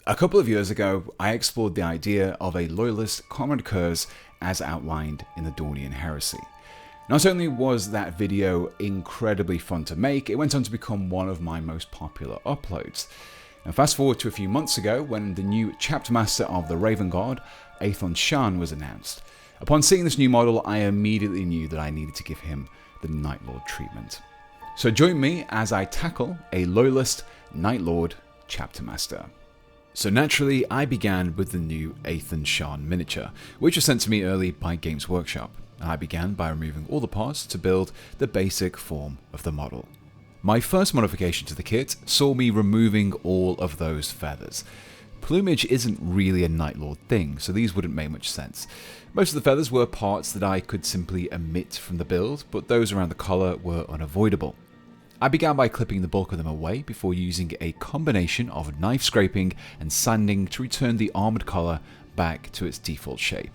A couple of years ago, I explored the idea of a Loyalist Comrade Curse as outlined in the Dornian Heresy. Not only was that video incredibly fun to make, it went on to become one of my most popular uploads. Now fast forward to a few months ago when the new Chapter Master of the Raven Guard, Aethon Shaan, was announced. Upon seeing this new model, I immediately knew that I needed to give him the Night Lord treatment. So join me as I tackle a Loyalist Night Lord Chapter Master. So naturally, I began with the new Aethon Shaan miniature, which was sent to me early by Games Workshop. I began by removing all the parts to build the basic form of the model. My first modification to the kit saw me removing all of those feathers. Plumage isn't really a Night Lord thing, so these wouldn't make much sense. Most of the feathers were parts that I could simply omit from the build, but those around the collar were unavoidable. I began by clipping the bulk of them away before using a combination of knife scraping and sanding to return the armoured collar back to its default shape.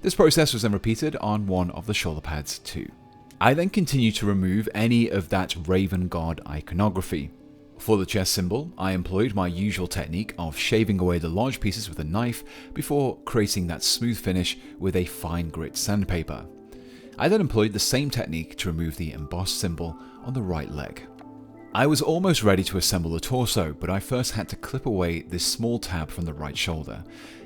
This process was then repeated on one of the shoulder pads too. I then continued to remove any of that Raven Guard iconography. For the chest symbol, I employed my usual technique of shaving away the large pieces with a knife before creating that smooth finish with a fine grit sandpaper. I then employed the same technique to remove the embossed symbol on the right leg. I was almost ready to assemble the torso, but I first had to clip away this small tab from the right shoulder.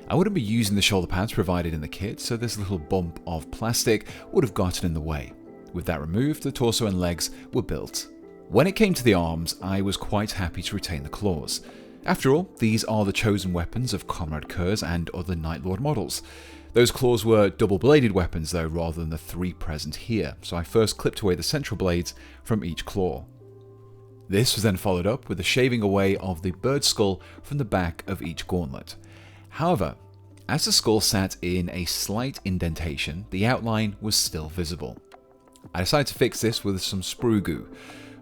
I wouldn't be using the shoulder pads provided in the kit, so this little bump of plastic would have gotten in the way. With that removed, the torso and legs were built. When it came to the arms, I was quite happy to retain the claws. After all, these are the chosen weapons of Comrade Curse and other Night Lord models. Those claws were double-bladed weapons though, rather than the three present here, so I first clipped away the central blades from each claw. This was then followed up with the shaving away of the bird skull from the back of each gauntlet. However, as the skull sat in a slight indentation, the outline was still visible. I decided to fix this with some sprue goo.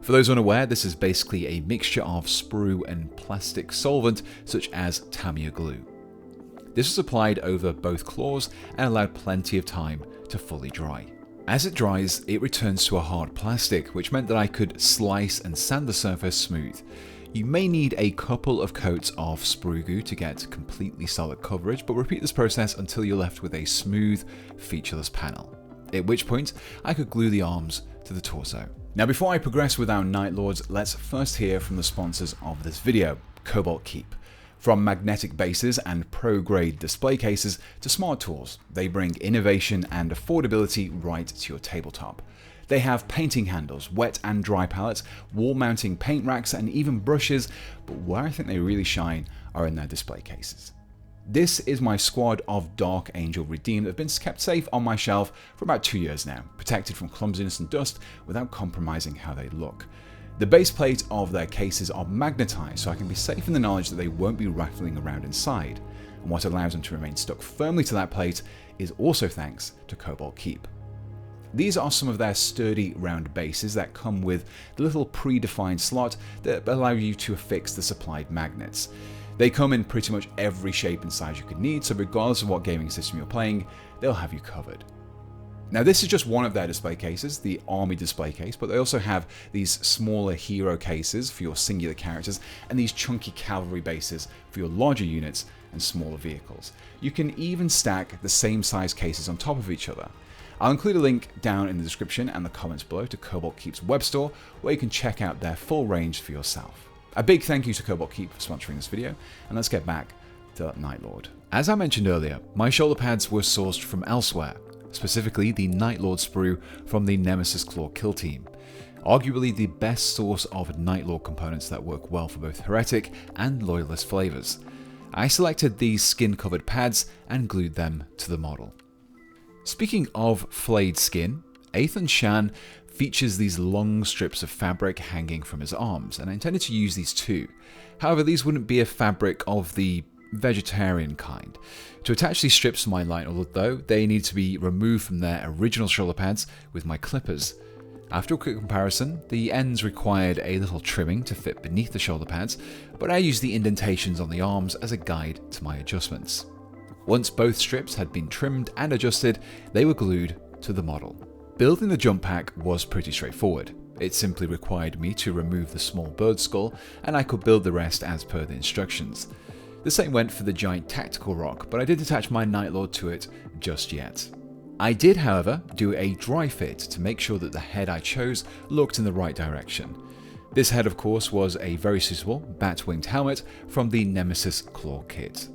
For those unaware, this is basically a mixture of sprue and plastic solvent such as Tamiya glue. This was applied over both claws and allowed plenty of time to fully dry. As it dries, it returns to a hard plastic, which meant that I could slice and sand the surface smooth. You may need a couple of coats of sprue goo to get completely solid coverage, but repeat this process until you're left with a smooth, featureless panel. At which point, I could glue the arms to the torso. Now before I progress with our Night Lords, let's first hear from the sponsors of this video, Cobalt Keep. From magnetic bases and pro-grade display cases to smart tools, they bring innovation and affordability right to your tabletop. They have painting handles, wet and dry palettes, wall-mounting paint racks, and even brushes, but where I think they really shine are in their display cases. This is my squad of Dark Angel Redeemed that have been kept safe on my shelf for about 2 years now, protected from clumsiness and dust without compromising how they look. The base plate of their cases are magnetized, so I can be safe in the knowledge that they won't be rattling around inside, and what allows them to remain stuck firmly to that plate is also thanks to Cobalt Keep. These are some of their sturdy round bases that come with the little predefined slot that allow you to affix the supplied magnets. They come in pretty much every shape and size you could need, so regardless of what gaming system you're playing, they'll have you covered. Now this is just one of their display cases, the army display case, but they also have these smaller hero cases for your singular characters and these chunky cavalry bases for your larger units and smaller vehicles. You can even stack the same size cases on top of each other. I'll include a link down in the description and the comments below to Cobalt Keep's web store where you can check out their full range for yourself. A big thank you to Cobalt Keep for sponsoring this video, and let's get back to Night Lord. As I mentioned earlier, my shoulder pads were sourced from elsewhere, specifically the Night Lord sprue from the Nemesis Claw kill team. Arguably the best source of Night Lord components that work well for both heretic and loyalist flavors. I selected these skin-covered pads and glued them to the model. Speaking of flayed skin, Aethon Shaan features these long strips of fabric hanging from his arms, and I intended to use these too. However, these wouldn't be a fabric of the vegetarian kind. To attach these strips to my Night Lord though, they need to be removed from their original shoulder pads with my clippers. After a quick comparison, the ends required a little trimming to fit beneath the shoulder pads, but I used the indentations on the arms as a guide to my adjustments. Once both strips had been trimmed and adjusted, they were glued to the model. Building the jump pack was pretty straightforward. It simply required me to remove the small bird skull, and I could build the rest as per the instructions. The same went for the giant tactical rock, but I didn't attach my Night Lord to it just yet. I did, however, do a dry fit to make sure that the head I chose looked in the right direction. This head, of course, was a very suitable bat-winged helmet from the Nemesis Claw kit.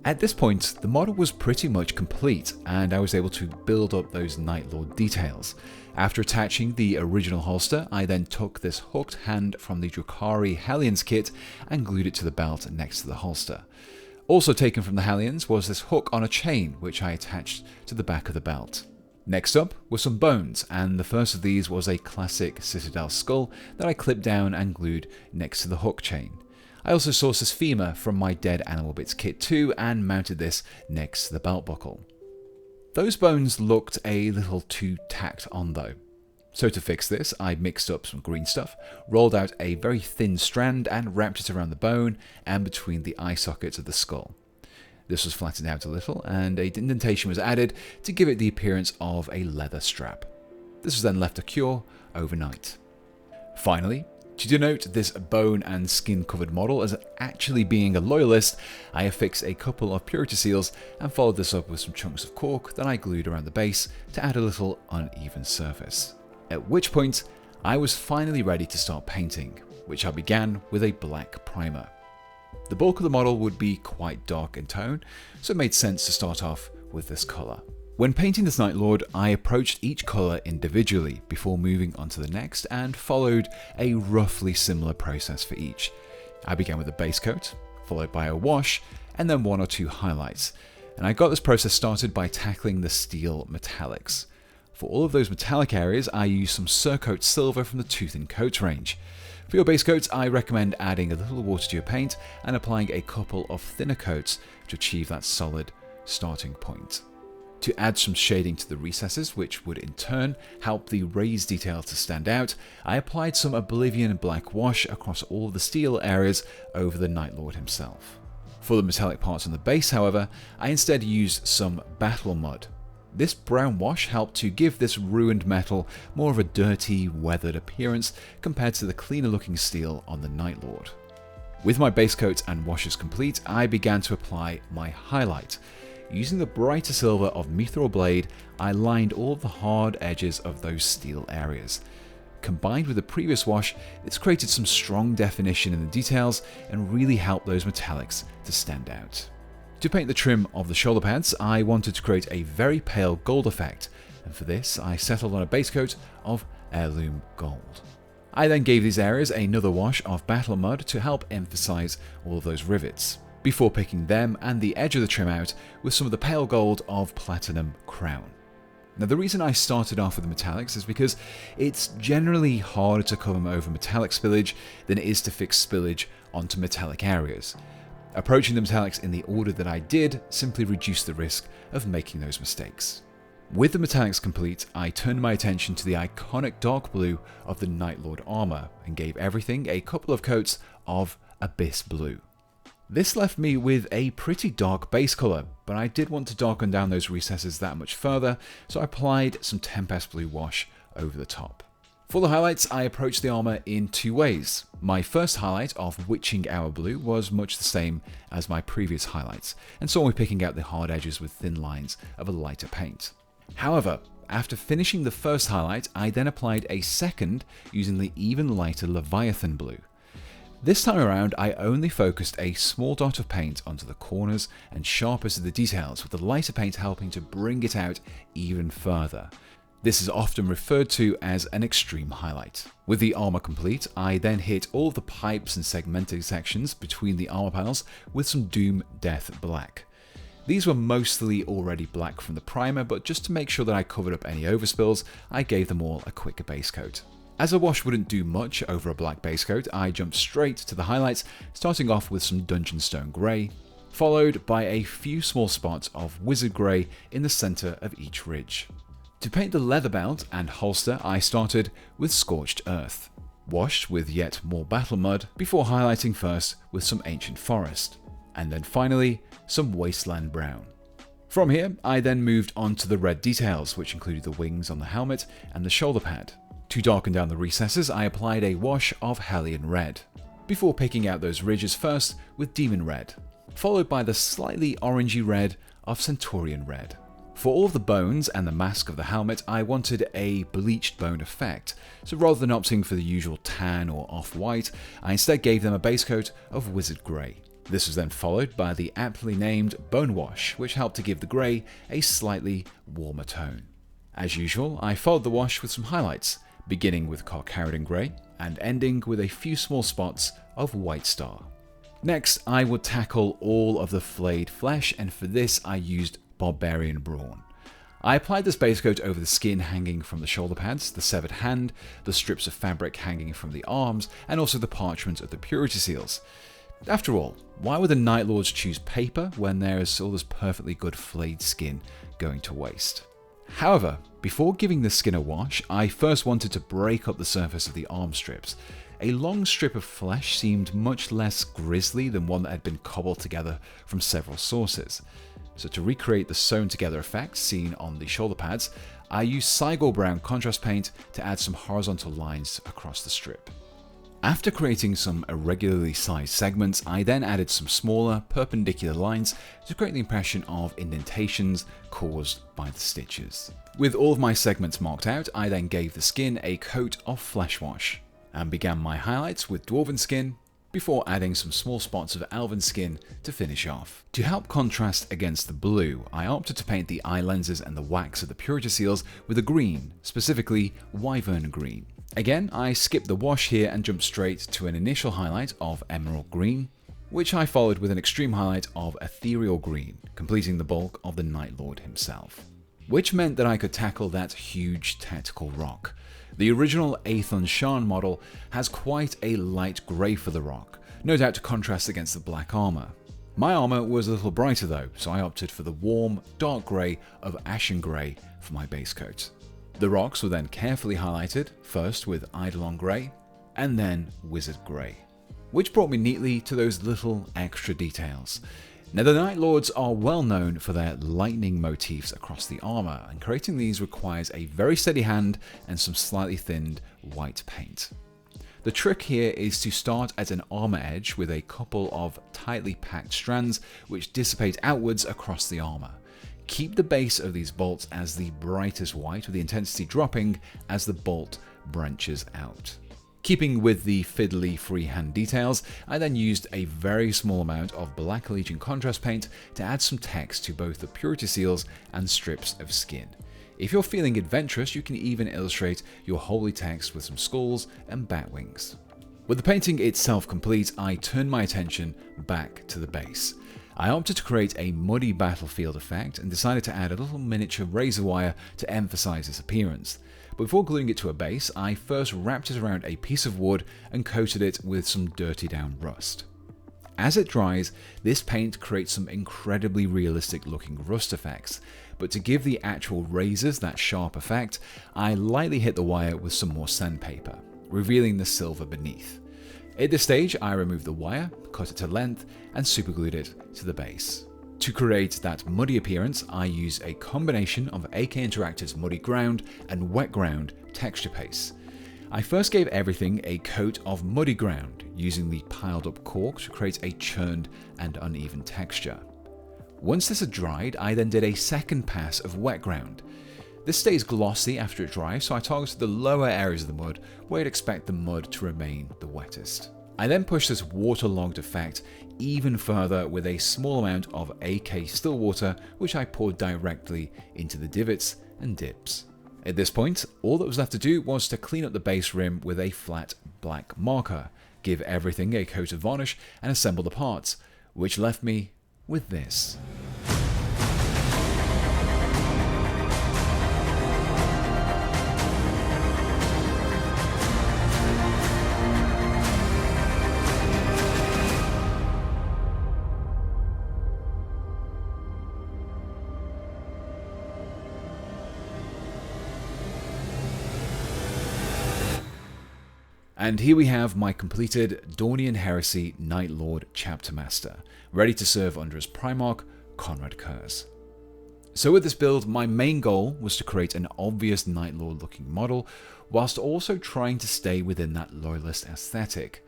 At this point, the model was pretty much complete, and I was able to build up those Night Lord details. After attaching the original holster, I then took this hooked hand from the Drukhari Hellions kit and glued it to the belt next to the holster. Also taken from the Hellions was this hook on a chain, which I attached to the back of the belt. Next up were some bones, and the first of these was a classic Citadel Skull that I clipped down and glued next to the hook chain. I also sourced this femur from my Dead Animal Bits kit too and mounted this next to the belt buckle. Those bones looked a little too tacked on though. So to fix this, I mixed up some green stuff, rolled out a very thin strand and wrapped it around the bone and between the eye sockets of the skull. This was flattened out a little and a indentation was added to give it the appearance of a leather strap. This was then left to cure overnight. Finally, to denote this bone and skin covered model as actually being a loyalist, I affixed a couple of purity seals and followed this up with some chunks of cork that I glued around the base to add a little uneven surface. At which point, I was finally ready to start painting, which I began with a black primer. The bulk of the model would be quite dark in tone, so it made sense to start off with this colour. When painting this Night Lord, I approached each colour individually before moving on to the next and followed a roughly similar process for each. I began with a base coat, followed by a wash, and then one or two highlights. And I got this process started by tackling the steel metallics. For all of those metallic areas, I used some Surcoat Silver from the Tooth and Coat range. For your base coats, I recommend adding a little water to your paint and applying a couple of thinner coats to achieve that solid starting point. To add some shading to the recesses, which would in turn help the raised detail to stand out, I applied some Oblivion black wash across all of the steel areas over the Night Lord himself. For the metallic parts on the base, however, I instead used some battle mud. This brown wash helped to give this ruined metal more of a dirty, weathered appearance compared to the cleaner looking steel on the Night Lord. With my base coat and washes complete, I began to apply my highlight. Using the brighter silver of Mythril Blade, I lined all of the hard edges of those steel areas. Combined with the previous wash, this created some strong definition in the details and really helped those metallics to stand out. To paint the trim of the shoulder pads, I wanted to create a very pale gold effect, and for this I settled on a base coat of Heirloom Gold. I then gave these areas another wash of battle mud to help emphasize all of those rivets, before picking them and the edge of the trim out with some of the pale gold of Platinum Crown. Now the reason I started off with the metallics is because it's generally harder to come over metallic spillage than it is to fix spillage onto metallic areas. Approaching the metallics in the order that I did simply reduced the risk of making those mistakes. With the metallics complete, I turned my attention to the iconic dark blue of the Night Lord armour and gave everything a couple of coats of Abyss Blue. This left me with a pretty dark base colour, but I did want to darken down those recesses that much further, so I applied some Tempest Blue wash over the top. For the highlights, I approached the armour in two ways. My first highlight of Witching Hour Blue was much the same as my previous highlights, and saw me picking out the hard edges with thin lines of a lighter paint. However, after finishing the first highlight, I then applied a second using the even lighter Leviathan Blue. This time around, I only focused a small dot of paint onto the corners and sharpest of the details, with the lighter paint helping to bring it out even further. This is often referred to as an extreme highlight. With the armour complete, I then hit all of the pipes and segmented sections between the armour panels with some Doom Death Black. These were mostly already black from the primer, but just to make sure that I covered up any overspills, I gave them all a quick base coat. As a wash wouldn't do much over a black base coat, I jumped straight to the highlights, starting off with some Dungeonstone Grey, followed by a few small spots of Wizard Grey in the centre of each ridge. To paint the leather belt and holster, I started with Scorched Earth, washed with yet more battle mud before highlighting first with some Ancient Forest, and then finally some Wasteland Brown. From here, I then moved on to the red details, which included the wings on the helmet and the shoulder pad. To darken down the recesses, I applied a wash of Hellion Red, before picking out those ridges first with Demon Red, followed by the slightly orangey red of Centurion Red. For all of the bones and the mask of the helmet, I wanted a bleached bone effect, so rather than opting for the usual tan or off-white, I instead gave them a base coat of Wizard Grey. This was then followed by the aptly named Bone Wash, which helped to give the grey a slightly warmer tone. As usual, I followed the wash with some highlights, beginning with Carcharadon Grey and ending with a few small spots of White Star. Next, I would tackle all of the flayed flesh, and for this I used Barbarian Brawn. I applied this base coat over the skin hanging from the shoulder pads, the severed hand, the strips of fabric hanging from the arms, and also the parchment of the purity seals. After all, why would the Night Lords choose paper when there is all this perfectly good flayed skin going to waste? However, before giving the skin a wash, I first wanted to break up the surface of the arm strips. A long strip of flesh seemed much less grisly than one that had been cobbled together from several sources. So to recreate the sewn together effect seen on the shoulder pads, I used Cygor Brown contrast paint to add some horizontal lines across the strip. After creating some irregularly sized segments, I then added some smaller, perpendicular lines to create the impression of indentations caused by the stitches. With all of my segments marked out, I then gave the skin a coat of flesh wash, and began my highlights with Dwarven Skin, before adding some small spots of Elven Skin to finish off. To help contrast against the blue, I opted to paint the eye lenses and the wax of the purity seals with a green, specifically Wyvern Green. Again, I skipped the wash here and jumped straight to an initial highlight of Emerald Green, which I followed with an extreme highlight of Ethereal Green, completing the bulk of the Night Lord himself. Which meant that I could tackle that huge tactical rock. The original Aethon Shaan model has quite a light grey for the rock, no doubt to contrast against the black armour. My armour was a little brighter though, so I opted for the warm, dark grey of Ashen Grey for my base coat. The rocks were then carefully highlighted, first with Eidolon Grey, and then Wizard Grey, which brought me neatly to those little extra details. Now the Night Lords are well known for their lightning motifs across the armour, and creating these requires a very steady hand and some slightly thinned white paint. The trick here is to start at an armour edge with a couple of tightly packed strands which dissipate outwards across the armour. Keep the base of these bolts as the brightest white, with the intensity dropping as the bolt branches out. Keeping with the fiddly freehand details, I then used a very small amount of Black Legion contrast paint to add some text to both the purity seals and strips of skin. If you're feeling adventurous, you can even illustrate your holy text with some skulls and bat wings. With the painting itself complete, I turned my attention back to the base. I opted to create a muddy battlefield effect and decided to add a little miniature razor wire to emphasize its appearance. But before gluing it to a base, I first wrapped it around a piece of wood and coated it with some dirty down rust. As it dries, this paint creates some incredibly realistic looking rust effects, but to give the actual razors that sharp effect, I lightly hit the wire with some more sandpaper, revealing the silver beneath. At this stage, I removed the wire, cut it to length, and superglued it to the base. To create that muddy appearance, I used a combination of AK Interactive's Muddy Ground and Wet Ground texture paste. I first gave everything a coat of Muddy Ground, using the piled up cork to create a churned and uneven texture. Once this had dried, I then did a second pass of Wet Ground. This stays glossy after it dries, so I targeted the lower areas of the mud where you'd expect the mud to remain the wettest. I then pushed this waterlogged effect even further with a small amount of AK still water, which I poured directly into the divots and dips. At this point, all that was left to do was to clean up the base rim with a flat black marker, give everything a coat of varnish, and assemble the parts, which left me with this. And here we have my completed Dornian Heresy Night Lord Chapter Master, ready to serve under his Primarch, Konrad Curze. So with this build, my main goal was to create an obvious Night Lord looking model, whilst also trying to stay within that Loyalist aesthetic.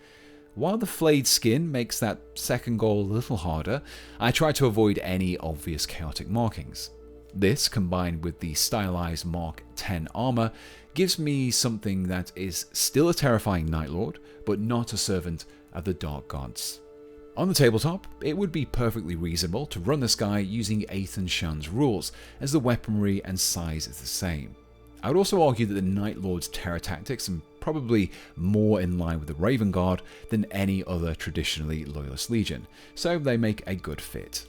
While the flayed skin makes that second goal a little harder, I try to avoid any obvious chaotic markings. This, combined with the stylized Mark 10 armor, gives me something that is still a terrifying Night Lord, but not a servant of the Dark Gods. On the tabletop, it would be perfectly reasonable to run this guy using Aethon Shaan's rules, as the weaponry and size is the same. I would also argue that the Night Lord's terror tactics are probably more in line with the Raven Guard than any other traditionally Loyalist Legion, so they make a good fit.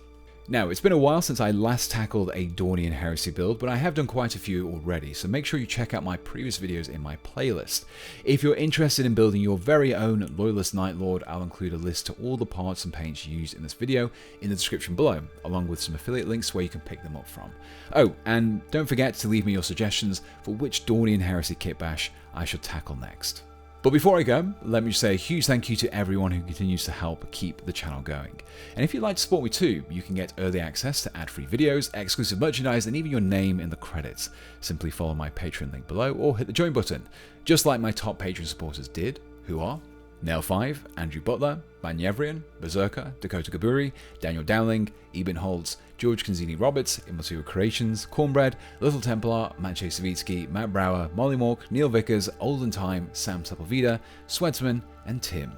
Now, it's been a while since I last tackled a Dornian Heresy build, but I have done quite a few already, so make sure you check out my previous videos in my playlist. If you're interested in building your very own Loyalist Night Lord, I'll include a list to all the parts and paints used in this video in the description below, along with some affiliate links where you can pick them up from. Oh, and don't forget to leave me your suggestions for which Dornian Heresy kitbash I should tackle next. But before I go, let me just say a huge thank you to everyone who continues to help keep the channel going. And if you'd like to support me too, you can get early access to ad-free videos, exclusive merchandise, and even your name in the credits. Simply follow my Patreon link below or hit the join button, just like my top Patreon supporters did, who are Nail5, Andrew Butler, Banyevrian, Berserker, Dakota Gaburi, Daniel Dowling, Eben Holtz, George Kanzini Roberts, Immaterial Creations, Cornbread, Little Templar, Maciej Savitsky, Matt Brower, Molly Mork, Neil Vickers, Olden Time, Sam Sepulveda, Sweatsman, and Tim.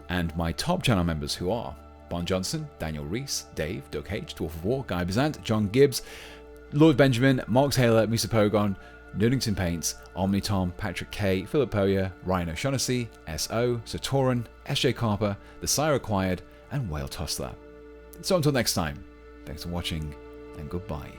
And my top channel members who are Bon Johnson, Daniel Reese, Dave, Doug H, Dwarf of War, Guy Bazant, John Gibbs, Lord Benjamin, Mark Taylor, Misa Pogon, Nerdington Paints, Omnitom, Patrick K, Philip Poyer, Ryan O'Shaughnessy, S.O., Satoran, S.J. Carper, The Sire Acquired, and Whale Tussler. So until next time, thanks for watching, and goodbye.